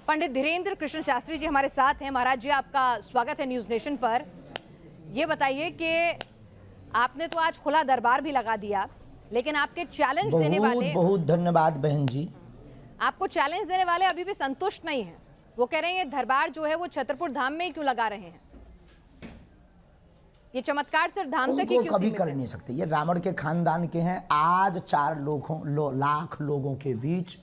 पंडित धीरेन्द्र कृष्ण शास्त्री जी हमारे साथ हैं। महाराज जी, आपका स्वागत है न्यूज़ नेशन पर। ये बताइए कि आपने तो आज खुला दरबार भी लगा दिया, लेकिन आपके चैलेंज देने वाले, बहुत धन्यवाद बहन जी, आपको चैलेंज देने वाले अभी भी संतुष्ट नहीं हैं। वो कह रहे हैं ये दरबार जो है वो छतरपुर धाम में ही क्यों लगा रहे हैं, ये चमत्कार सिर्फ धाम तक ही क्यों कभी सीमित कर है? नहीं सकते। ये रावण के खानदान के हैं। आज 4 लाख लोगों के बीच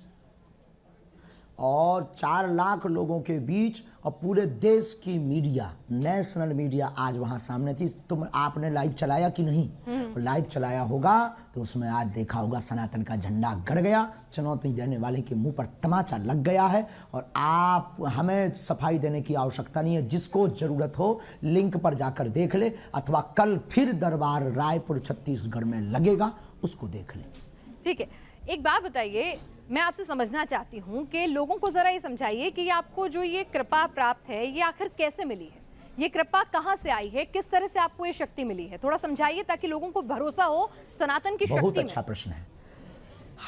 और 4 लाख लोगों के बीच और पूरे देश की मीडिया, नेशनल मीडिया आज वहां सामने थी। तुम आपने लाइव चलाया कि नहीं? लाइव चलाया होगा तो उसमें आज देखा होगा सनातन का झंडा गड़ गया, चुनौती देने वाले के मुंह पर तमाचा लग गया है। और आप, हमें सफाई देने की आवश्यकता नहीं है। जिसको जरूरत हो लिंक पर जाकर देख ले, अथवा कल फिर दरबार रायपुर छत्तीसगढ़ में लगेगा, उसको देख ले। ठीक है, एक बात बताइए, मैं आपसे समझना चाहती हूँ कि लोगों को जरा ये समझाइए कि आपको जो ये कृपा प्राप्त है ये आखिर कैसे मिली है, ये कृपा कहाँ से आई है, किस तरह से आपको ये शक्ति मिली है, थोड़ा समझाइए ताकि लोगों को भरोसा हो सनातन की शक्ति में। बहुत अच्छा प्रश्न है।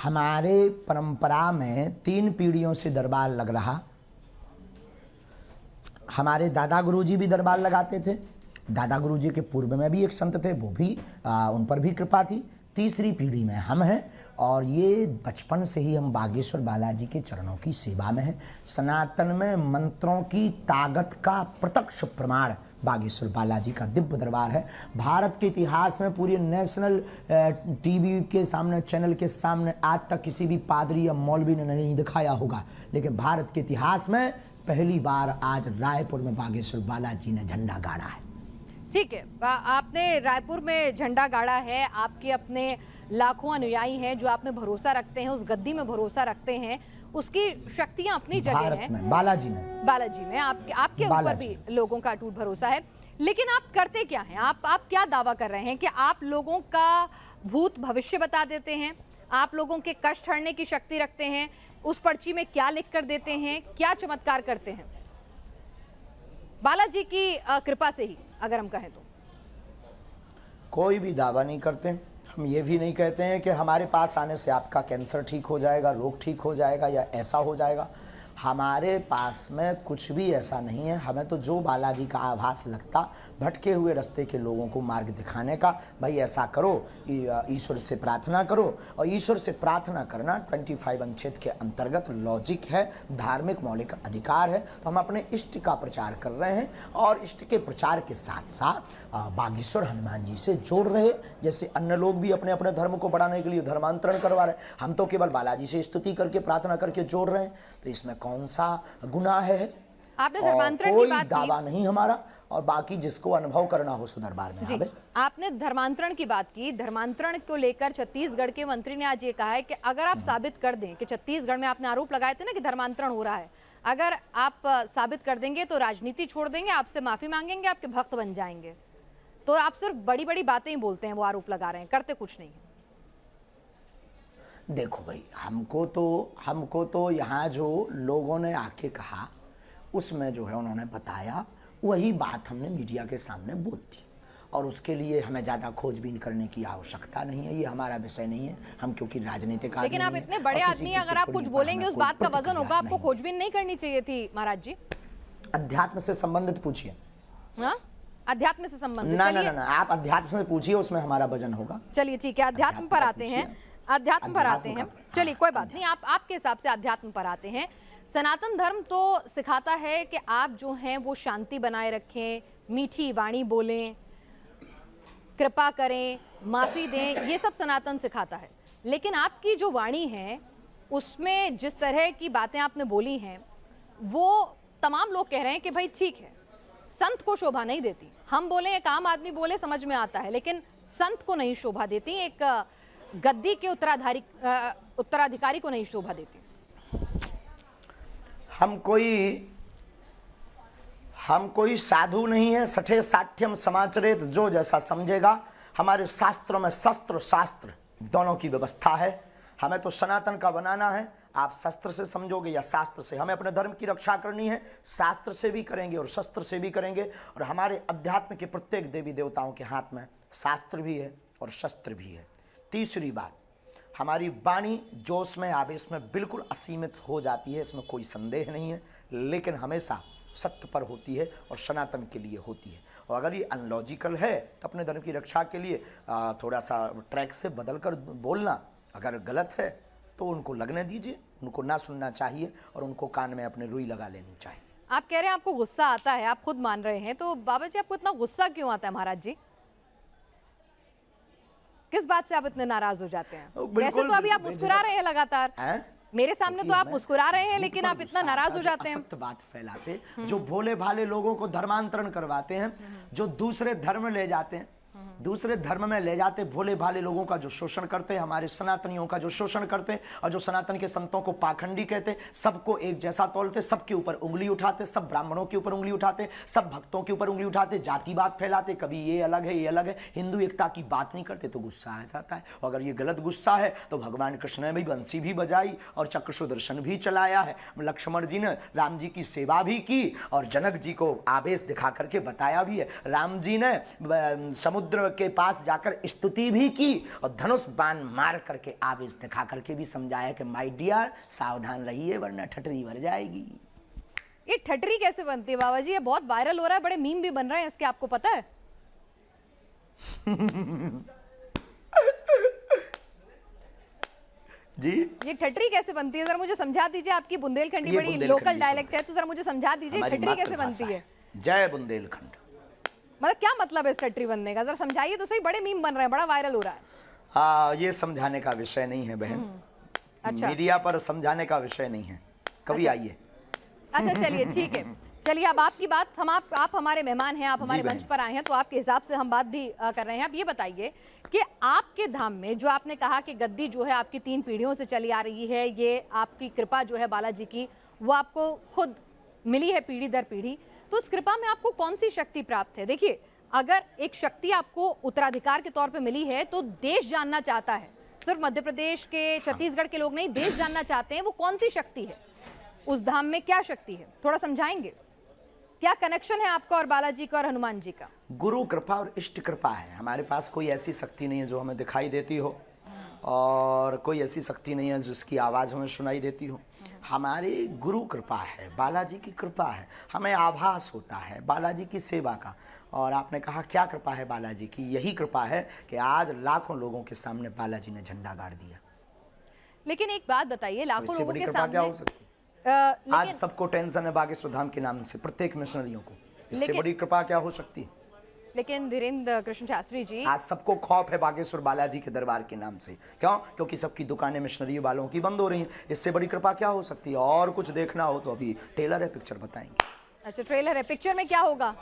हमारे परंपरा में 3 पीढ़ियों से दरबार लग रहा। हमारे दादा गुरुजी भी दरबार लगाते थे। दादा गुरुजी के पूर्व में भी एक संत थे, वो भी उन पर भी कृपा थी। तीसरी पीढ़ी में हम हैं और ये बचपन से ही हम बागेश्वर बालाजी के चरणों की सेवा में हैं। सनातन में मंत्रों की ताकत का प्रत्यक्ष प्रमाण बागेश्वर बालाजी का दिव्य दरबार है। भारत के इतिहास में पूरी नेशनल टीवी के सामने, चैनल के सामने आज तक किसी भी पादरी या मौलवी ने नहीं दिखाया होगा, लेकिन भारत के इतिहास में पहली बार आज रायपुर में बागेश्वर बालाजी ने झंडा गाड़ा है। ठीक है, आपने रायपुर में झंडा गाड़ा है, आपके अपने लाखों अनुयायी हैं जो आप में भरोसा रखते हैं, उस गद्दी में भरोसा रखते हैं, उसकी शक्तियां अपनी जगह हैं। बालाजी में आपके ऊपर भी लोगों का अटूट भरोसा है। लेकिन आप करते क्या हैं? आप क्या दावा कर रहे हैं कि आप लोगों का भूत भविष्य बता देते हैं, आप लोगों के कष्ट हरने की शक्ति रखते हैं, उस पर्ची में क्या लिख कर देते हैं, क्या चमत्कार करते हैं बालाजी की कृपा से ही? अगर हम कहें तो कोई भी दावा नहीं करते। हम ये भी नहीं कहते हैं कि हमारे पास आने से आपका कैंसर ठीक हो जाएगा, रोग ठीक हो जाएगा या ऐसा हो जाएगा। हमारे पास में कुछ भी ऐसा नहीं है। हमें तो जो बालाजी का आभास लगता, भटके हुए रास्ते के लोगों को मार्ग दिखाने का, भाई ऐसा करो, ईश्वर से प्रार्थना करो। और ईश्वर से प्रार्थना करना 25 अनुच्छेद के अंतर्गत लॉजिक है, धार्मिक मौलिक अधिकार है। तो हम अपने इष्ट का प्रचार कर रहे हैं और इष्ट के प्रचार के साथ साथ बागेश्वर हनुमान जी से जोड़ रहे, जैसे अन्य लोग भी अपने अपने धर्म को बढ़ाने के लिए धर्मांतरण करवा रहे। हम तो केवल बालाजी से स्तुति करके, प्रार्थना करके जोड़ रहे हैं। तो इसमें कौन सा गुनाह है? आपने धर्मांतरण की कोई बात दावा नहीं हमारा। और बाकी जिसको अनुभव करना हो सो दरबार में आवे। आपने धर्मांतरण की बात की। धर्मांतरण को लेकर छत्तीसगढ़ के मंत्री ने आज ये कहा है कि अगर आप साबित कर दें कि छत्तीसगढ़ में, आपने आरोप लगाए थे ना कि धर्मांतरण हो रहा है, अगर आप साबित कर देंगे तो राजनीति छोड़ देंगे, आपसे माफी मांगेंगे, आपके भक्त बन जाएंगे। तो आप सिर्फ बड़ी बड़ी बातें ही बोलते हैं, वो आरोप लगा रहे हैं, करते कुछ नहीं है। देखो भाई, हमको तो यहाँ जो लोगों ने आके कहा उसमें जो है उन्होंने बताया, वही बात हमने मीडिया के सामने बोल दी। और उसके लिए हमें ज़्यादा खोजबीन करने की आवश्यकता नहीं है। ये हमारा विषय नहीं है। हम क्योंकि राजनीतिक आदमी, लेकिन आप इतने बड़े आदमी हैं, अगर आप कुछ बोलेंगे उस बात का वजन होगा। आपको खोजबीन नहीं करनी चाहिए थी महाराज जी। अध्यात्म से संबंधित पूछिए। हाँ, अध्यात्म से संबंधित? ना, आप अध्यात्म से पूछिए, उसमें हमारा वजन होगा। चलिए ठीक है, अध्यात्म पर आते हैं। अध्यात्म पर आते हैं, चलिए कोई बात नहीं, आपके हिसाब से अध्यात्म पर आते हैं। सनातन धर्म तो सिखाता है कि आप जो हैं वो शांति बनाए रखें, मीठी वाणी बोलें, कृपा करें, माफी दें, ये सब सनातन सिखाता है। लेकिन आपकी जो वाणी है उसमें जिस तरह की बातें आपने बोली हैं, वो तमाम लोग कह रहे हैं कि भाई ठीक है, संत को शोभा नहीं देती। हम बोले, एक आम आदमी बोले, समझ में आता है, लेकिन संत को नहीं शोभा देती, एक गद्दी के उत्तराधिकारी को नहीं शोभा देती। हम कोई साधु नहीं है। सठे साठ्यम समाचरेत, जो जैसा समझेगा। हमारे शास्त्रों में शस्त्र शास्त्र दोनों की व्यवस्था है। हमें तो सनातन का बनाना है। आप शस्त्र से समझोगे या शास्त्र से, हमें अपने धर्म की रक्षा करनी है। शास्त्र से भी करेंगे और शस्त्र से भी करेंगे। और हमारे अध्यात्म के प्रत्येक देवी देवताओं के हाथ में शास्त्र भी है और शस्त्र भी है। तीसरी बात, हमारी वाणी जोश में, आवेश में बिल्कुल असीमित हो जाती है, इसमें कोई संदेह नहीं है। लेकिन हमेशा सत्य पर होती है और सनातन के लिए होती है। और अगर ये अनलॉजिकल है तो अपने धर्म की रक्षा के लिए थोड़ा सा ट्रैक से बदल कर बोलना, अगर गलत है तो उनको लगने दीजिए, उनको ना सुनना चाहिए और उनको कान में अपने रुई लगा लेनी चाहिए। आप कह रहे हैं आपको गुस्सा आता है, आप खुद मान रहे हैं, तो बाबा जी आपको इतना गुस्सा क्यों आता है महाराज जी? किस बात से आप इतने नाराज हो जाते हैं? वैसे तो अभी आप मुस्कुरा रहे हैं लगातार मेरे सामने, तो आप मुस्कुरा रहे हैं, लेकिन आप इतना नाराज हो जाते हैं। असत्य बात फैलाते, जो भोले भाले लोगों को धर्मांतरण करवाते हैं, जो दूसरे धर्म ले जाते हैं, दूसरे धर्म में ले जाते, भोले भाले लोगों का जो शोषण करते हैं, हमारे सनातनियों का जो शोषण करते हैं, और जो सनातन के संतों को पाखंडी कहते, सबको एक जैसा तोलते, सबके ऊपर उंगली उठाते, सब ब्राह्मणों के ऊपर उंगली उठाते, सब भक्तों के ऊपर उंगली उठाते, जातिवाद फैलाते, कभी ये अलग है ये अलग है, हिंदू एकता की बात नहीं करते, तो गुस्सा आ जाता है। और अगर ये गलत गुस्सा है तो भगवान कृष्ण ने भी बंसी भी बजाई और चक्र सुदर्शन भी चलाया है, लक्ष्मण जी ने राम जी की सेवा भी की और जनक जी को आवेश दिखा करके बताया भी है। राम जी ने समुद्र के पास जाकर स्तुति भी की और धनुष बाण मार करके आवेश दिखा करके भी समझाया कि माय डियर सावधान रहिए वरना ठटरी भर जाएगी। ये ठटरी कैसे बनती है बाबा जी? ये बहुत वायरल हो रहा है, बड़े मीम भी बन रहे हैं इसके, आपको पता है? जी ये ठटरी कैसे बनती है, जरा मुझे समझा दीजिए। आपकी बुंदेलखंडी बड़ी लोकल डायलेक्ट है, तो जरा मुझे समझा दीजिए ठटरी कैसे बनती है। जय बुंदेलखंड। मतलब क्या मतलब है इस ठटरी बनने का, जरा समझाइए तो सही, बड़े मीम बन रहे हैं, बड़ा वायरल हो रहा है। ये समझाने का विषय नहीं है बहन। अच्छा, मीडिया पर समझाने का विषय नहीं है, कभी आइए। अच्छा चलिए ठीक है, चलिए अब आपकी बात, हम आप हमारे मेहमान हैं, आप हमारे मंच पर आए हैं, तो आपके हिसाब से हम बात भी कर रहे हैं। अब ये बताइए कि आपके धाम में जो आपने कहा कि गद्दी जो है आपकी 3 पीढ़ियों से चली आ रही है, ये आपकी कृपा जो है बालाजी की, वो आपको खुद मिली है पीढ़ी दर पीढ़ी, तो उस कृपा में आपको कौन सी शक्ति प्राप्त है? देखिए, अगर एक शक्ति आपको उत्तराधिकार के तौर पे मिली है तो देश जानना चाहता है, सिर्फ मध्य प्रदेश के छत्तीसगढ़ के लोग नहीं, देश जानना चाहते हैं वो कौन सी शक्ति है, उस धाम में क्या शक्ति है, थोड़ा समझाएंगे? क्या कनेक्शन है आपका और बालाजी का और हनुमान जी का? गुरु कृपा और इष्ट कृपा है। हमारे पास कोई ऐसी शक्ति नहीं है जो हमें दिखाई देती हो, और कोई ऐसी शक्ति नहीं है जिसकी आवाज़ हमें सुनाई देती हो। हमारी गुरु कृपा है, बालाजी की कृपा है, हमें आभास होता है बालाजी की सेवा का। और आपने कहा क्या कृपा है बालाजी की? यही कृपा है कि आज लाखों लोगों के सामने बालाजी ने झंडा गाड़ दिया। लेकिन एक बात बताइए, लाखों लोगों के सामने क्या हो सकती है? आज सबको टेंशन है बागेश्वर धाम के नाम से, प्रत्येक मिशनरियों को, इससे बड़ी कृपा क्या हो सकती है? लेकिन धीरेन्द्र कृष्ण शास्त्री जी, आज सबको खौफ है बागेश्वर बालाजी के दरबार के नाम से। क्यों? क्योंकि सबकी दुकानें मिशनरी वालों की बंद हो रही हैं। इससे बड़ी कृपा क्या हो सकती है? और कुछ देखना हो तो अभी ट्रेलर है, पिक्चर बताएंगे। अच्छा ट्रेलर है, पिक्चर में क्या होगा?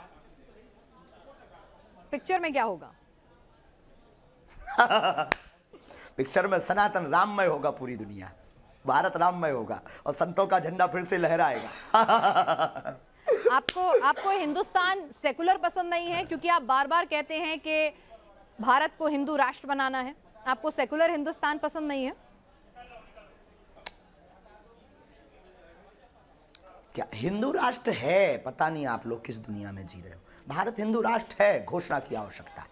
पिक्चर में क्या होगा? पिक्चर में सनातन राममय होगा, पूरी दुनिया भारत राममय होगा और संतों का झंडा फिर से लहराएगा। आपको हिंदुस्तान सेकुलर पसंद नहीं है, क्योंकि आप बार बार कहते हैं कि भारत को हिंदू राष्ट्र बनाना है, आपको सेकुलर हिंदुस्तान पसंद नहीं है? क्या हिंदू राष्ट्र है? पता नहीं आप लोग किस दुनिया में जी रहे हो। भारत हिंदू राष्ट्र है, घोषणा की आवश्यकता है।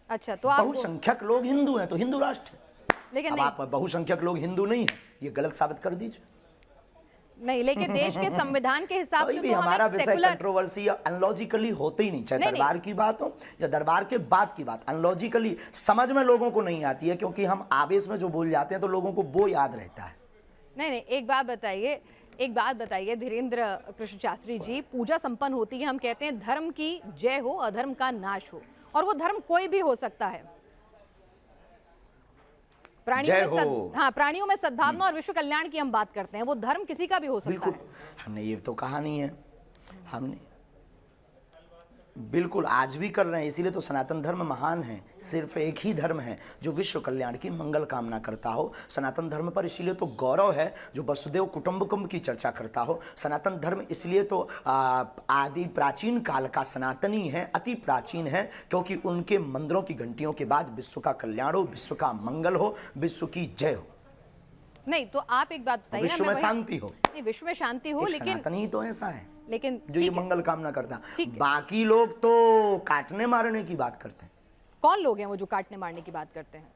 अच्छा, तो आप बहुसंख्यक लोग हिंदू हैं तो हिंदू राष्ट्र है। लेकिन अब आप बहुसंख्यक लोग हिंदू नहीं है, ये गलत साबित कर दीजिए। नहीं, लेकिन देश के संविधान के हिसाब से भी तो हमारा हम विषय कंट्रोवर्सी अनलॉजिकली होते ही नहीं, चाहे दरबार की बात हो या दरबार के बाद की बात, अनलॉजिकली समझ में लोगों को नहीं आती है, क्योंकि हम आवेश में जो बोल जाते हैं तो लोगों को वो याद रहता है। नहीं, एक बात बताइए धीरेन्द्र कृष्ण शास्त्री जी, पूजा संपन्न होती है, हम कहते हैं धर्म की जय हो, अधर्म का नाश हो, और वो धर्म कोई भी हो सकता है। प्राणियों में सद्भावना और विश्व कल्याण की हम बात करते हैं, वो धर्म किसी का भी हो सकता है। हमने ये तो कहा नहीं है, हमने बिल्कुल आज भी कर रहे हैं, इसीलिए तो सनातन धर्म महान है। सिर्फ एक ही धर्म है जो विश्व कल्याण की मंगल कामना करता हो। सनातन धर्म पर इसलिए तो गौरव है जो वसुदेव कुटुंबकम की चर्चा करता हो। सनातन धर्म इसलिए तो आदि प्राचीन काल का सनातनी है, अति प्राचीन है, क्योंकि उनके मंदिरों की घंटियों के बाद विश्व का कल्याण हो, विश्व का मंगल हो, विश्व की जय हो। नहीं तो आप एक बात बताइए, विश्व में शांति हो। नहीं, विश्व में शांति हो, लेकिन सनातनी तो ऐसा है, लेकिन जो ये मंगल कामना करता है। बाकी लोग तो काटने मारने की बात करते हैं। कौन लोग हैं वो जो काटने मारने की बात करते हैं?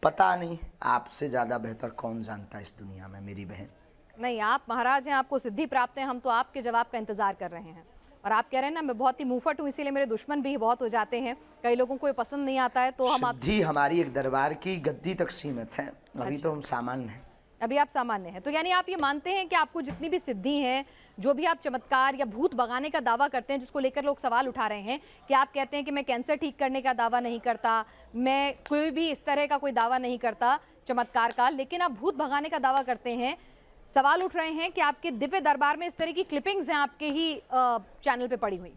पता नहीं, आपसे ज्यादा बेहतर कौन जानता है इस दुनिया में मेरी बहन। नहीं, आप महाराज हैं, आपको सिद्धि प्राप्त है, हम तो आपके जवाब का इंतजार कर रहे हैं। और आप कह रहे हैं ना मैं बहुत ही मुंहफट हूँ, इसीलिए मेरे दुश्मन भी बहुत हो जाते हैं, कई लोगों को ये पसंद नहीं आता है, तो हम आप सिद्धि हमारी एक दरबार की गद्दी तक सीमित है, अभी तो हम सामान्य हैं। अभी आप सामान्य हैं, तो यानी आप ये मानते हैं कि आपको जितनी भी सिद्धि हैं, जो भी आप चमत्कार या भूत भगाने का दावा करते हैं, जिसको लेकर लोग सवाल उठा रहे हैं कि आप कहते हैं कि मैं कैंसर ठीक करने का दावा नहीं करता, मैं कोई भी इस तरह का कोई दावा नहीं करता चमत्कार का, लेकिन आप भूत भगाने का दावा करते हैं। सवाल उठ रहे हैं कि आपके दिव्य दरबार में इस तरह की क्लिपिंग्स हैं आपके ही चैनल पे पड़ी हुई,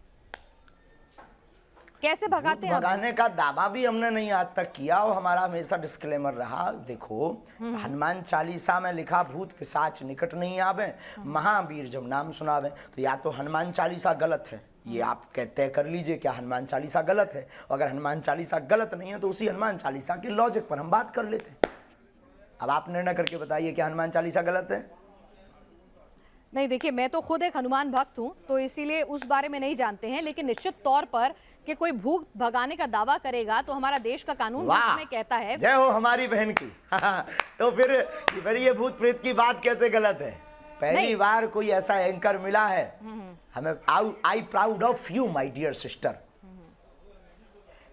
कैसे भगाते हैं? भगाने का दावा भी हमने नहीं आज तक किया, और हमारा हमेशा डिस्क्लेमर रहा। देखो, हनुमान चालीसा में लिखा भूत पिशाच निकट नहीं आवे, महावीर जब नाम सुनावे, तो या तो हनुमान चालीसा गलत है, ये आप तय कर लीजिए क्या हनुमान चालीसा गलत है। अगर हनुमान चालीसा गलत नहीं है तो उसी हनुमान चालीसा के लॉजिक पर हम बात कर लेते हैं। अब आप निर्णय करके बताइए क्या हनुमान चालीसा गलत है। नहीं, देखिए मैं तो खुद एक हनुमान भक्त हूं, तो इसीलिए उस बारे में नहीं जानते हैं, लेकिन निश्चित तौर पर कि कोई भूत भगाने का दावा करेगा तो हमारा देश का कानून भी इसमें कहता है। जय हो हमारी बहन की। तो फिर ये भूत प्रेत की बात कैसे गलत है? पहली बार कोई ऐसा एंकर मिला है हमें। I proud of you my dear sister.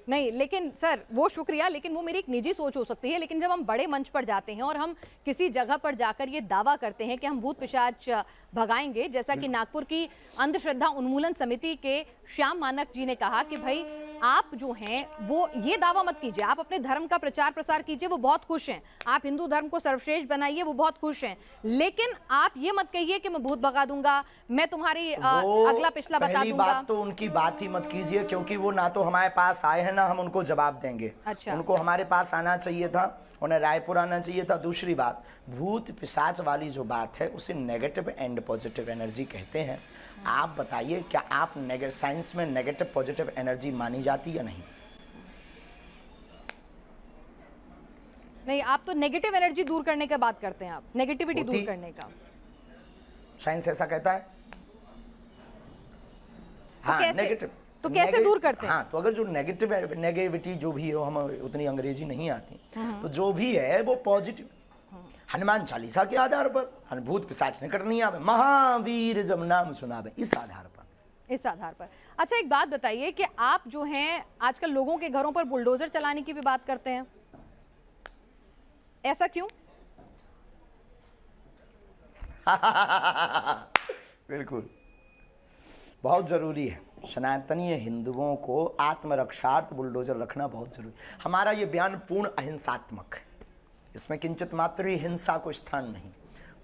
नहीं, लेकिन सर वो शुक्रिया, लेकिन वो मेरी एक निजी सोच हो सकती है, लेकिन जब हम बड़े मंच पर जाते हैं और हम किसी जगह पर जाकर ये दावा करते हैं कि हम भूत पिशाच भगाएंगे, जैसा कि नागपुर की अंधश्रद्धा उन्मूलन समिति के श्याम मानक जी ने कहा कि भाई आप जो हैं वो ये दावा मत कीजिए, आप अपने धर्म का प्रचार प्रसार कीजिए, वो बहुत खुश हैं, आप हिंदू धर्म को सर्वश्रेष्ठ बनाइए, वो बहुत खुश हैं, लेकिन आप ये मत कहिए कि मैं भूत भगा दूंगा, मैं तुम्हारी अगला पिछला बता दूंगा। बात तो उनकी बात ही मत कीजिए, क्योंकि वो ना तो हमारे पास आए हैं ना हम उनको जवाब देंगे। अच्छा। उनको हमारे पास आना चाहिए था, उन्हें रायपुर आना चाहिए था। दूसरी बात, भूत पिशाच वाली जो बात है उसे नेगेटिव एंड पॉजिटिव एनर्जी कहते हैं। आप बताइए क्या आप साइंस में नेगेटिव पॉजिटिव एनर्जी मानी जाती है? नहीं। नहीं, आप तो नेगेटिव एनर्जी दूर करने की बात करते हैं, आप नेगेटिविटी दूर करने का। साइंस ऐसा कहता है। हाँ, नेगेटिव तो कैसे दूर करते हैं? हाँ, तो अगर जो नेगेटिविटी जो भी हो, हम उतनी अंग्रेजी नहीं आती, तो जो भी है वो पॉजिटिव। हनुमान चालीसा के आधार पर भूत पिशाच निकट नहीं आवे, महावीर जब नाम सुनावे, इस आधार पर। अच्छा, एक बात बताइए कि आप जो हैं आजकल लोगों के घरों पर बुलडोजर चलाने की भी बात करते हैं, ऐसा क्यों? बिल्कुल, बहुत जरूरी है। सनातनीय हिंदुओं को आत्मरक्षार्थ बुलडोजर रखना बहुत जरूरी। हमारा ये बयान पूर्ण अहिंसात्मक है, इसमें किंचित मात्र ही हिंसा को स्थान नहीं।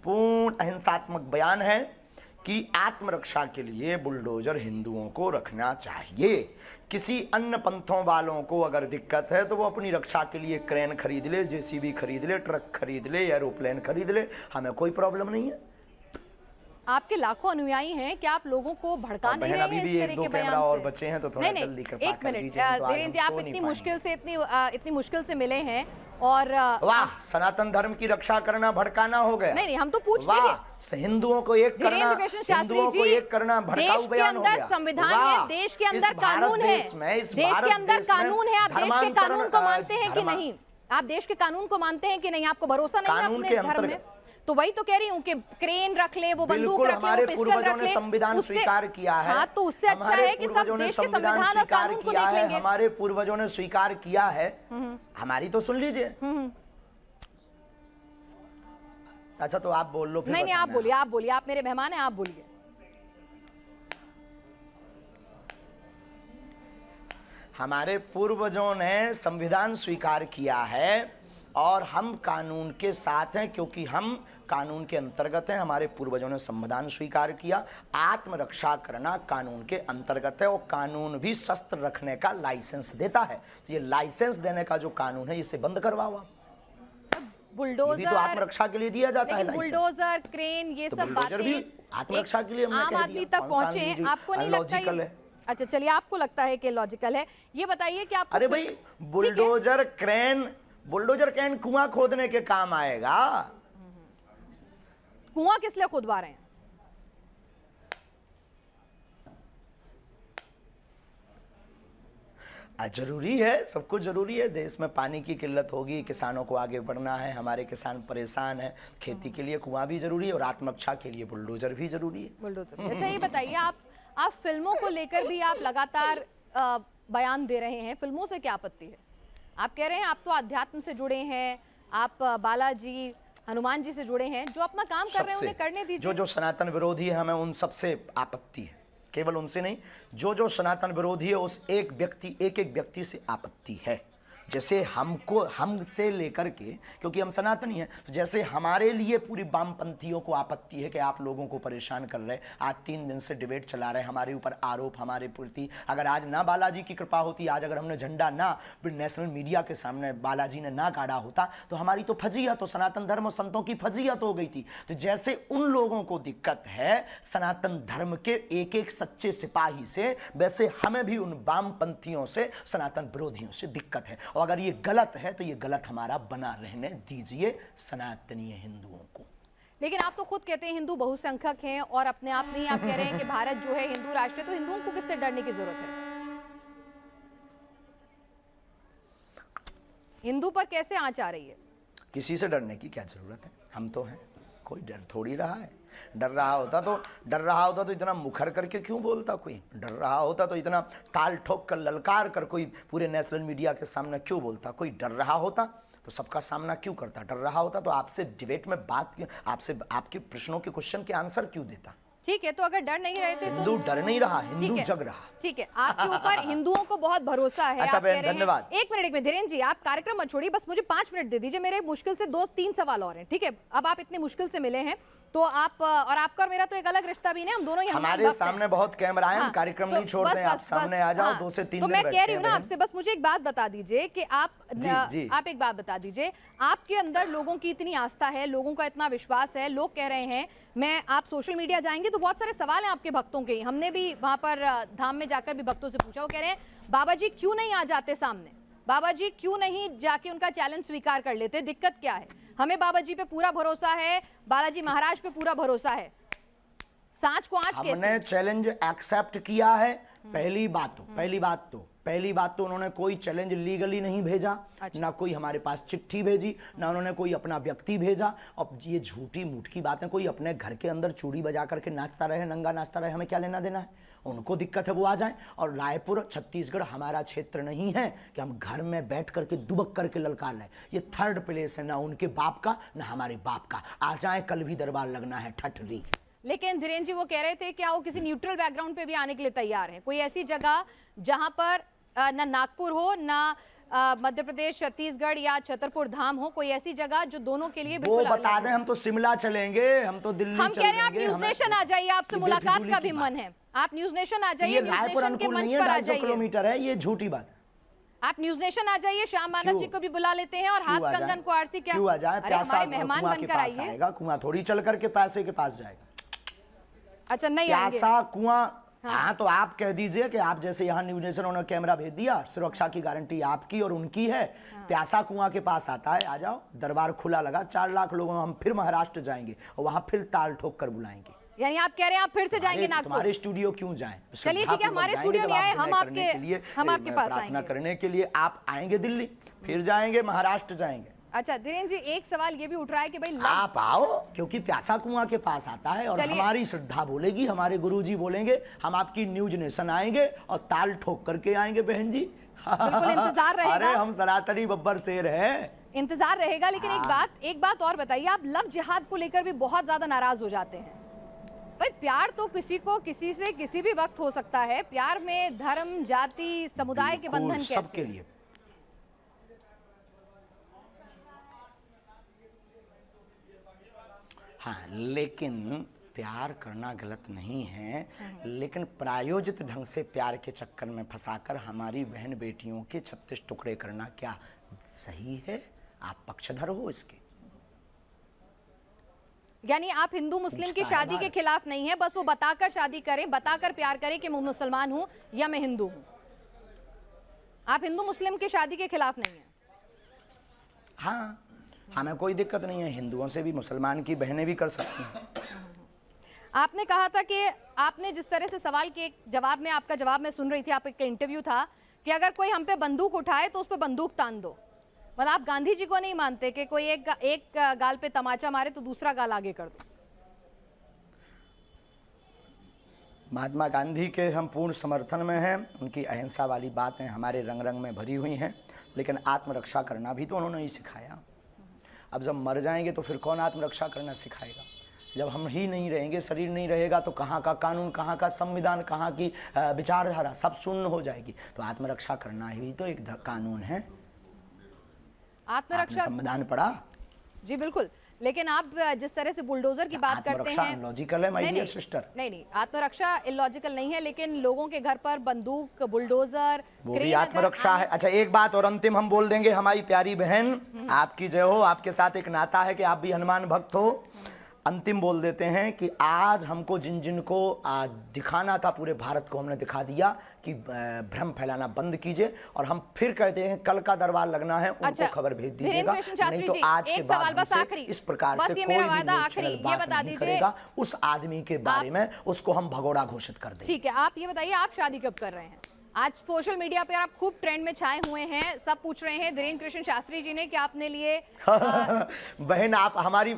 पूर्ण अहिंसात्मक बयान है कि आत्मरक्षा के लिए बुलडोजर हिंदुओं को रखना चाहिए। किसी अन्य पंथों वालों को अगर दिक्कत है तो वो अपनी रक्षा के लिए क्रेन खरीद ले, जेसीबी खरीद ले, ट्रक खरीद ले, एरोप्लेन खरीद ले, हमें कोई प्रॉब्लम नहीं है। आपके लाखों अनुयायी हैं, क्या आप लोगों को भड़का नहीं रहे हैं इस तरह के बयान से? और बच्चे हैं तो थोड़ा जल्दी कृपा एक मिनट धीरेन्द्र जी, आप इतनी मुश्किल से मिले हैं और वाह, सनातन धर्म की रक्षा करना भड़काना हो गया। नहीं, हम तो पूछ रहे हैं हिंदुओं को एक करना, हिंदुओं को एक करना भड़काऊ बयान हो गया। देश के अंदर संविधान है, देश के अंदर कानून है, देश के अंदर कानून है, आप देश के कानून को मानते हैं कि नहीं? आप देश के कानून को मानते हैं कि नहीं? आपको भरोसा नहीं है अपने धर्म में? तो वही तो कह रही हूँ कि क्रेन रख ले, वो बंदूक रख ले, वो पिस्टल रख ले, संविधान स्वीकार किया है। हाँ, तो उससे अच्छा है कि सब देश के संविधान और कानून को देख लेंगे। हमारे पूर्वजों ने स्वीकार किया है, हमारी तो सुन लीजिए। अच्छा, तो आप बोल लो फिर। नहीं, आप बोलिए, आप मेरे मेहमान हैं, आप बोलिए। हमारे पूर्वजों ने संविधान स्वीकार किया है और हम कानून के साथ हैं, क्योंकि हम कानून के अंतर्गत हैं। हमारे पूर्वजों ने संविधान स्वीकार किया, आत्मरक्षा करना कानून के अंतर्गत है, और कानून भी शस्त्र रखने का लाइसेंस देता है। तो ये लाइसेंस देने का जो कानून है इसे बंद करवाओ आप। बुलडोजर तो आत्मरक्षा के लिए दिया जाता है, बुलडोजर, क्रेन, ये सब बातें आत्मरक्षा के लिए आम आदमी तक पहुंचे। आपको नहीं लगता ये? अच्छा, चलिए, आपको लगता है कि लॉजिकल है। ये बताइए कि आप, अरे भाई, बुलडोजर क्रेन कुआं खोदने के काम आएगा। कुआं किस लिए खुदवा रहे हैं? जरूरी है, सब कुछ जरूरी है। देश में पानी की किल्लत होगी, किसानों को आगे बढ़ना है, हमारे किसान परेशान है, खेती के लिए कुआं भी जरूरी है और आत्मरक्षा के लिए बुलडोजर भी जरूरी है। बुलडोजर। अच्छा ये बताइए, आप फिल्मों को लेकर भी आप लगातार बयान दे रहे हैं, फिल्मों से क्या आपत्ति है? आप कह रहे हैं आप तो अध्यात्म से जुड़े हैं, आप बालाजी हनुमान जी से जुड़े हैं, जो अपना काम कर रहे हैं उन्हें करने दीजिए। जो सनातन विरोधी है हमें उन सबसे आपत्ति है, केवल उनसे नहीं, जो सनातन विरोधी है उस एक व्यक्ति से आपत्ति है। जैसे हमसे लेकर के, क्योंकि हम सनातनी हैं, तो जैसे हमारे लिए पूरी वामपंथियों को आपत्ति है कि आप लोगों को परेशान कर रहे, आज 3 दिन से डिबेट चला रहे, हमारे ऊपर आरोप, हमारे प्रति। अगर आज ना बालाजी की कृपा होती, आज अगर हमने झंडा ना नेशनल मीडिया के सामने बालाजी ने ना गाड़ा होता, तो हमारी तो फजीहत, तो सनातन धर्म और संतों की फजीहत हो गई थी। तो जैसे उन लोगों को दिक्कत है सनातन धर्म के एक सच्चे सिपाही से, वैसे हमें भी उन वामपंथियों से, सनातन विरोधियों से दिक्कत है। और अगर ये गलत है तो ये गलत हमारा बना रहने दीजिए सनातनीय हिंदुओं को। लेकिन आप तो खुद कहते हैं हिंदू बहुसंख्यक हैं और अपने आप में ही आप कह रहे हैं कि भारत जो है हिंदू राष्ट्र है, तो हिंदुओं को किससे डरने की जरूरत है? हिंदू पर कैसे आंच आ रही है? किसी से डरने की क्या जरूरत है, हम तो हैं, कोई डर थोड़ी रहा है। डर रहा होता तो इतना मुखर करके क्यों बोलता कोई? डर रहा होता तो इतना ताल ठोक कर ललकार कर कोई पूरे नेशनल मीडिया के सामने क्यों बोलता? कोई डर रहा होता तो सबका सामना क्यों करता? डर रहा होता तो आपसे डिबेट में बात, आपसे आपके प्रश्नों के क्वेश्चन के आंसर क्यों देता? ठीक है, तो अगर डर नहीं रहे थे तो हिंदू डर नहीं रहा, हिंदू जग रहा। ठीक है, आपके ऊपर हिंदुओं को बहुत भरोसा है। अच्छा आप कह रहे हैं, धन्यवाद। एक मिनट, धीरेन्द्र जी आप कार्यक्रम मत छोड़िए, बस मुझे 5 मिनट दे दीजिए। मेरे मुश्किल से 2-3 सवाल और हैं, ठीक है? अब आप इतने मुश्किल से मिले हैं तो आप, और आपका और मेरा तो एक अलग रिश्ता भी नहीं, हम दोनों हमारे सामने बहुत कैमरा है, हम कार्यक्रम नहीं छोड़ते हैं, आप सामने आ जाओ, 2 से 3 तो मैं कह रही हूँ ना आपसे, बस मुझे एक बात बता दीजिए कि आप एक बात बता दीजिए, आपके अंदर लोगों की इतनी आस्था है, लोगों का इतना विश्वास है, लोग कह रहे हैं, मैं आप सोशल मीडिया जाएंगे तो बहुत सारे सवाल हैं आपके भक्तों के, हमने भी वहां पर धाम में जाकर भी भक्तों से पूछा, वो कह रहे हैं बाबा जी क्यों नहीं आ जाते सामने, बाबा जी क्यों नहीं जाके उनका चैलेंज स्वीकार कर लेते, दिक्कत क्या है? हमें बाबा जी पे पूरा भरोसा है, बालाजी महाराज पे पूरा भरोसा है, सांच को आंच कैसे? हमने चैलेंज एक्सेप्ट किया है। पहली बात तो उन्होंने कोई चैलेंज लीगली नहीं भेजा। अच्छा। ना कोई हमारे पास चिट्ठी भेजी, ना उन्होंने कोई अपना व्यक्ति भेजा। और ये झूठी मूठ की बातें, कोई अपने घर के अंदर चूड़ी बजा करके नाचता रहे, नंगा नाचता रहे, हमें क्या लेना देना है? उनको दिक्कत है वो आ जाएं। और रायपुर छत्तीसगढ़ हमारा क्षेत्र नहीं है कि हम घर में बैठ करके दुबक करके ललकार लें। ये 3rd प्लेस है, ना उनके बाप का ना हमारे बाप का। आ जाए, कल भी दरबार लगना है ठठरी। लेकिन धीरेन्द्र जी वो कह रहे थे क्या वो किसी न्यूट्रल बैकग्राउंड पे भी आने के लिए तैयार है? कोई ऐसी जगह जहां पर ना नागपुर हो, ना मध्य प्रदेश, छत्तीसगढ़ या छतरपुर धाम हो, कोई ऐसी जगह जो दोनों के लिए बिल्कुल वो बता दें। हम तो शिमला चलेंगे, हम तो दिल्ली हम कह रहे हैं आप न्यूज नेशन आ जाइए, आपसे मुलाकात का भी मन है, आप न्यूज नेशन आ जाइए, न्यूज नेशन के मंच पर आ जाइए। किलोमीटर है, ये झूठी बात है। आप न्यूज नेशन आ जाइए, श्याम मानव जी को भी बुला लेते हैं और हाथ कंगन को आरसी क्या, क्यों आ जाए? हमारे मेहमान बनकर आइए। कुआं थोड़ी चल करके पैसे के पास जाएगा। अच्छा नहीं आएंगे प्यासा कुआं। हाँ तो आप कह दीजिए कि आप जैसे यहाँ न्यूज नेशन उन्होंने कैमरा भेज दिया, सुरक्षा की गारंटी आपकी और उनकी है। प्यासा कुआं के पास आता है, आ जाओ, दरबार खुला लगा, 4 लाख लोगों हम फिर महाराष्ट्र जाएंगे और वहां फिर ताल ठोक कर बुलाएंगे। यानी आप कह रहे हैं आप फिर से जाएंगे नागपुर? तुम्हारे स्टूडियो क्यों जाएं? चलिए ठीक है, हमारे स्टूडियो नहीं आए, हम आपके पास प्रार्थना करने के लिए आप आएंगे दिल्ली, फिर जाएंगे महाराष्ट्र जाएंगे। अच्छा धीरेन्द्र जी, एक सवाल ये भी उठ रहा है कि भाई आप आओ, क्योंकि प्यासा कुआं के पास आता है और हमारी श्रद्धा बोलेगी, हमारे गुरुजी बोलेंगे, हम आपकी न्यूज नेशन आएंगे और ताल ठोक करके आएंगे बहन जी। बिल्कुल इंतजार रहेगा। अरे हम सनातनी बब्बर शेर हैं, इंतजार रहेगा। लेकिन एक बात और बताइए, आप लव जिहाद को लेकर भी बहुत ज्यादा नाराज हो जाते हैं। भाई प्यार तो किसी को किसी से किसी भी वक्त हो सकता है, प्यार में धर्म, जाति, समुदाय के बंधन कैसे? सबके लिए। हाँ, लेकिन प्यार करना गलत नहीं है, लेकिन प्रायोजित ढंग से प्यार के चक्कर में फंसाकर हमारी बहन बेटियों के 36 टुकड़े करना क्या सही है? आप पक्षधर हो इसके। यानी आप हिंदू मुस्लिम की शादी के खिलाफ नहीं है, बस वो बताकर शादी करें, बताकर प्यार करें कि मैं मुसलमान हूं या मैं हिंदू हूं। आप हिंदू मुस्लिम की शादी के खिलाफ नहीं है? हाँ, हमें कोई दिक्कत नहीं है, हिंदुओं से भी मुसलमान की बहनें भी कर सकती हैं। आपने कहा था कि आपने जिस तरह से सवाल के जवाब में, आपका जवाब मैं सुन रही थी, आपका इंटरव्यू था कि अगर कोई हम पे बंदूक उठाए तो उस पे बंदूक तान दो। मतलब आप गांधी जी को नहीं मानते कि कोई एक गाल पे तमाचा मारे तो दूसरा गाल आगे कर दो? महात्मा गांधी के हम पूर्ण समर्थन में हैं। उनकी अहिंसा वाली बातें हमारे रंग रंग में भरी हुई हैं, लेकिन आत्मरक्षा करना भी तो उन्होंने ही सिखाया। अब जब मर जाएंगे तो फिर कौन आत्मरक्षा करना सिखाएगा? जब हम ही नहीं रहेंगे, शरीर नहीं रहेगा, तो कहाँ का कानून, कहाँ का संविधान, कहाँ की विचारधारा सब शून्य हो जाएगी। तो आत्मरक्षा करना ही तो एक कानून है। आत्मरक्षा संविधान पढ़ा? जी बिल्कुल, लेकिन आप जिस तरह से बुलडोजर की बात करते हैं, लॉजिकल है माय डियर सिस्टर। नहीं, आत्मरक्षा इलॉजिकल नहीं है, लेकिन लोगों के घर पर बंदूक, बुलडोजर, वो भी आत्मरक्षा है। अच्छा, एक बात और अंतिम हम बोल देंगे। हमारी प्यारी बहन, आपकी जय हो, आपके साथ एक नाता है कि आप भी हनुमान भक्त हो। अंतिम बोल देते हैं कि आज हमको जिन जिन को आज दिखाना था पूरे भारत को, हमने दिखा दिया कि भ्रम फैलाना बंद कीजिए। और हम फिर कहते हैं कल का दरबार लगना है, उनको खबर भेज दीजिएगा, नहीं तो आज के बाद हमसे इस प्रकार से कोई भी चैनल बात नहीं करेगा उस आदमी के बारे में, उसको हम भगोड़ा घोषित कर देंगे। ठीक है, आप ये बताइए, आप शादी कब कर रहे हैं? आज सोशल मीडिया पे आप खूब ट्रेंड में छाए हुए हैं, सब पूछ रहे हैं धीरेन्द्र कृष्ण शास्त्री जी ने कि आपने लिए बहन आप हमारी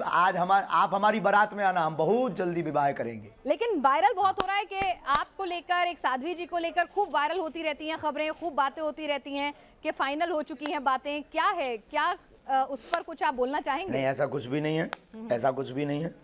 बारात में आना, हम बहुत जल्दी विवाह करेंगे। लेकिन वायरल बहुत हो रहा है कि आपको लेकर, एक साध्वी जी को लेकर खूब वायरल होती रहती हैं खबरें, खूब बातें होती रहती हैं कि फाइनल हो चुकी हैं बातें। क्या है, क्या उस पर कुछ आप बोलना चाहेंगे? नहीं, ऐसा कुछ भी नहीं है, ऐसा कुछ भी नहीं है।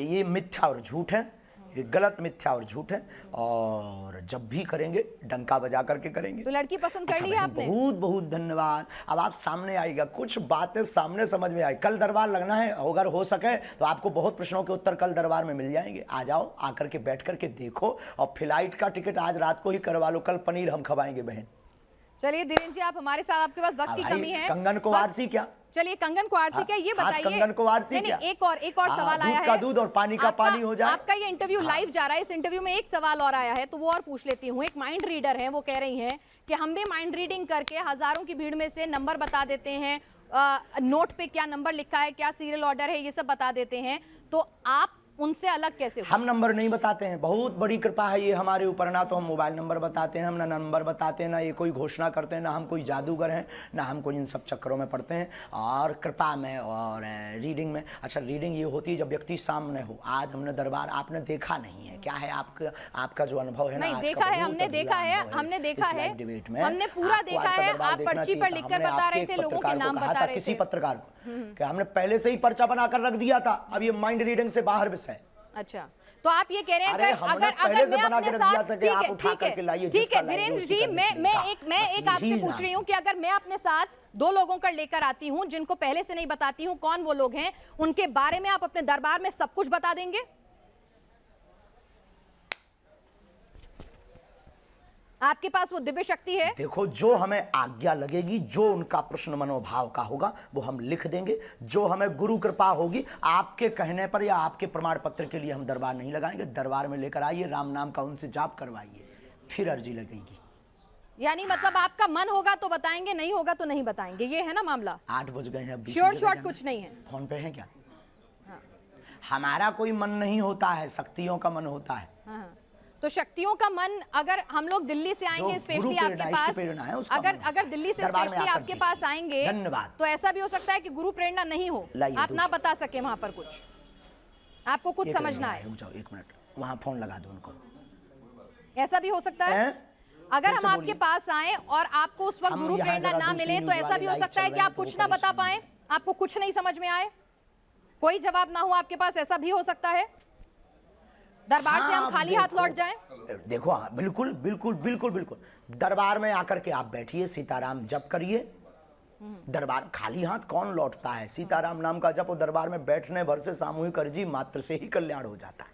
ये मिथ्या और झूठ है, ये गलत मिथ्या और झूठ है। और जब भी करेंगे डंका बजा करके करेंगे। तो लड़की पसंद कर ली है आपने? बहुत बहुत धन्यवाद। अब आप सामने आएगा, कुछ बातें सामने समझ में आई। कल दरबार लगना है, अगर हो सके तो आपको बहुत प्रश्नों के उत्तर कल दरबार में मिल जाएंगे। आ जाओ, आकर के बैठ करके देखो। और फ्लाइट का टिकट आज रात को ही करवा लो, कल पनीर हम खवाएंगे बहन। चलिए धीरेन्द्र जी, आप हमारे साथ, आपके पास वक्त की कमी है। कंगन को आरसी क्या? चलिए, कंगन को आरसी क्या, ये बताइए। कंगन को आरसी क्या? एक और सवाल आया है। दूध का दूध और पानी का पानी हो जाए। आपका ये इंटरव्यू लाइव जा रहा है, इस इंटरव्यू में एक सवाल और आया है, तो वो और पूछ लेती हूँ। एक माइंड रीडर है, वो कह रही हैं कि हम भी माइंड रीडिंग करके हजारों की भीड़ में से नंबर बता देते हैं, नोट पे क्या नंबर लिखा है, क्या सीरियल ऑर्डर है, ये सब बता देते हैं। तो आप उनसे अलग कैसे हो? हम नंबर नहीं बताते हैं, बहुत बड़ी कृपा है ये हमारे ऊपर। ना तो हम मोबाइल नंबर बताते हैं, हम ना नंबर बताते हैं, ना ये कोई घोषणा करते हैं, ना हम कोई जादूगर हैं, ना हम कोई इन सब चक्करों में पड़ते हैं। और कृपा में और रीडिंग में, अच्छा रीडिंग ये होती है जब व्यक्ति सामने हो। आज हमने दरबार आपने देखा नहीं है, क्या है आपका जो अनुभव है? नहीं देखा है, हमने देखा है, हमने पूरा देखा है। आप पर्ची पर लिखकर बता रहे थे, लोगों के नाम बता रहे थे। किसी पत्रकार को कि हमने पहले से ही पर्चा बनाकर रख दिया था, अब ये माइंड रीडिंग से बाहर विषय। अच्छा, तो आप ये कह रहे हैं अगर मैं अपने साथ, ठीक है धीरेन्द्र जी, मैं एक आपसे पूछ रही हूँ कि अगर मैं अपने साथ 2 लोगों का लेकर आती हूँ जिनको पहले से नहीं बताती हूँ कौन वो लोग हैं, उनके बारे में आप अपने दरबार में सब कुछ बता देंगे? आपके पास वो दिव्य शक्ति है? देखो, जो हमें आज्ञा लगेगी, जो उनका प्रश्न मनोभाव का होगा वो हम लिख देंगे। जो हमें गुरु कृपा होगी, आपके कहने पर या आपके प्रमाण पत्र के लिए हम दरबार नहीं लगाएंगे। दरबार में लेकर आइए, राम नाम का उनसे जाप करवाइए, फिर अर्जी लगेगी। यानी मतलब आपका मन होगा तो बताएंगे, नहीं होगा तो नहीं बताएंगे, ये है ना मामला? 8 बज गए हैं, श्योर शॉर्ट कुछ नहीं है। फोन पे है क्या? हाँ। हमारा कोई मन नहीं होता है, शक्तियों का मन होता है। हाँ। तो शक्तियों का मन, अगर हम लोग दिल्ली से आएंगे स्पेशली आपके पास, अगर दिल्ली से स्पेशली आपके पास आएंगे, तो ऐसा भी हो सकता है कि गुरु प्रेरणा नहीं हो, आप ना बता सके वहां पर कुछ, आपको कुछ समझना है। रुक जाओ 1 मिनट, वहां फोन लगा दो उनको। ऐसा भी हो सकता है अगर हम आपके पास आए और आपको उस वक्त गुरु प्रेरणा ना मिले, तो ऐसा भी हो सकता है कि आप कुछ ना बता पाए, आपको कुछ नहीं समझ में आए, कोई जवाब ना हो आपके पास, ऐसा भी हो सकता है। दरबार से हम खाली हाथ लौट जाएं? देखो, हाँ, बिल्कुल बिल्कुल बिल्कुल बिल्कुल। दरबार में आकर के आप बैठिए, सीताराम जप करिए। दरबार खाली हाथ कौन लौटता है? सीताराम नाम का जप दरबार में बैठने भर से सामूहिक अर्जी मात्र से ही कल्याण हो जाता है।